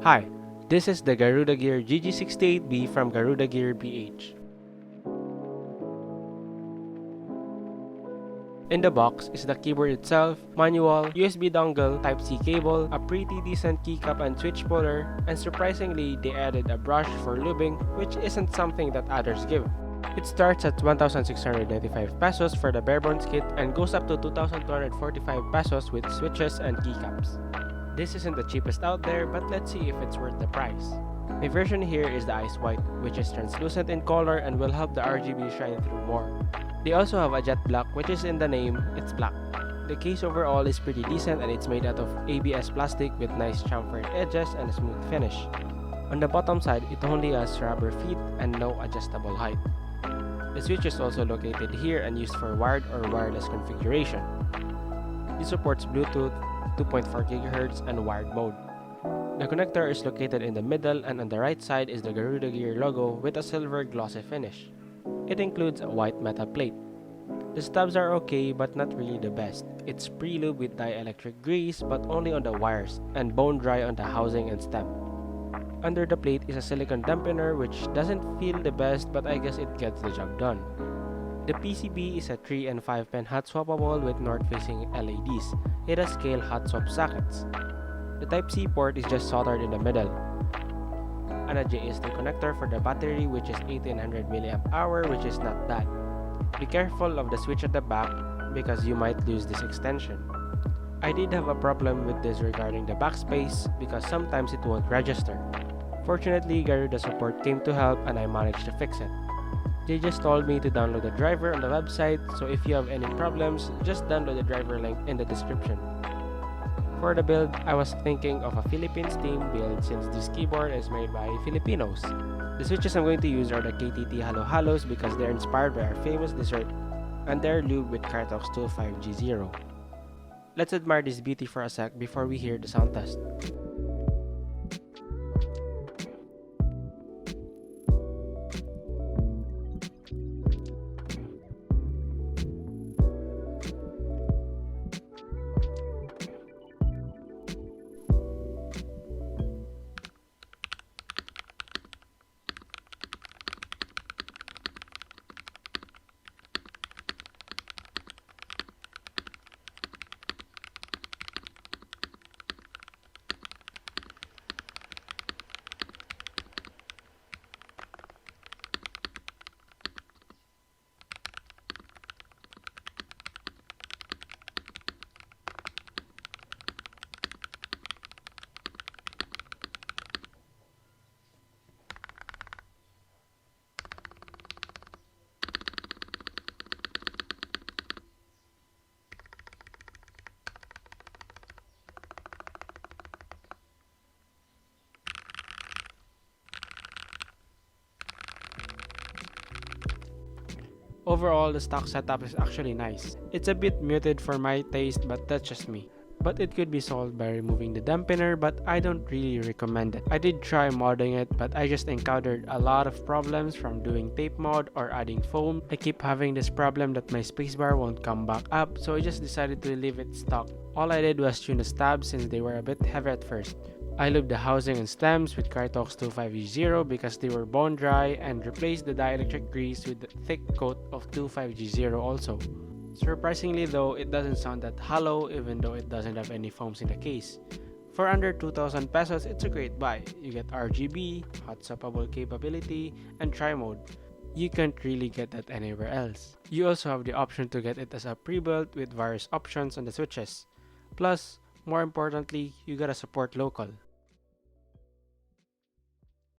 Hi, this is the Garuda Gear GG68B from Garuda Gear BH. In the box is the keyboard itself, manual, USB dongle, Type-C cable, a pretty decent keycap and switch puller, and surprisingly they added a brush for lubing, which isn't something that others give. It starts at 1,695 pesos for the barebones kit and goes up to 2,245 pesos with switches and keycaps. This isn't the cheapest out there, but let's see if it's worth the price. My version here is the Ice White, which is translucent in color and will help the RGB shine through more. They also have a jet black, which is in the name, it's black. The case overall is pretty decent and it's made out of ABS plastic with nice chamfered edges and a smooth finish. On the bottom side, it only has rubber feet and no adjustable height. The switch is also located here and used for wired or wireless configuration. It supports Bluetooth, 2.4 GHz and wired mode. The connector is located in the middle and on the right side is the Garuda Gear logo with a silver glossy finish. It includes a white metal plate. The stubs are okay but not really the best. It's pre-lubed with dielectric grease but only on the wires and bone dry on the housing and stem. Under the plate is a silicone dampener which doesn't feel the best but I guess it gets the job done. The PCB is a 3 and 5 pin hot swappable with north-facing LEDs. It has scale hot swap sockets. The Type-C port is just soldered in the middle. And a JST connector for the battery which is 1800 mAh, which is not bad. Be careful of the switch at the back because you might lose this extension. I did have a problem with this regarding the backspace because sometimes it won't register. Fortunately, Garuda support came to help and I managed to fix it. They just told me to download the driver on the website, so if you have any problems, just download the driver link in the description. For the build, I was thinking of a Philippines theme build since this keyboard is made by Filipinos. The switches I'm going to use are the KTT Halo Halos because they're inspired by our famous dessert and they're lubed with Cartox Tool 5G0. Let's admire this beauty for a sec before we hear the sound test. Overall, the stock setup is actually nice. It's a bit muted for my taste but that's just me. But it could be solved by removing the dampener but I don't really recommend it. I did try modding it but I just encountered a lot of problems from doing tape mod or adding foam. I keep having this problem that my spacebar won't come back up so I just decided to leave it stock. All I did was tune the stabs since they were a bit heavy at first. I lubed the housing and stems with Cartox Tool 5G0 because they were bone dry and replaced the dielectric grease with the thick coat of Tool 5G0 also. Surprisingly though, it doesn't sound that hollow even though it doesn't have any foams in the case. For under 2,000 pesos, it's a great buy. You get RGB, hot swappable capability, and tri-mode. You can't really get that anywhere else. You also have the option to get it as a pre-built with various options on the switches. Plus, more importantly, you gotta support local.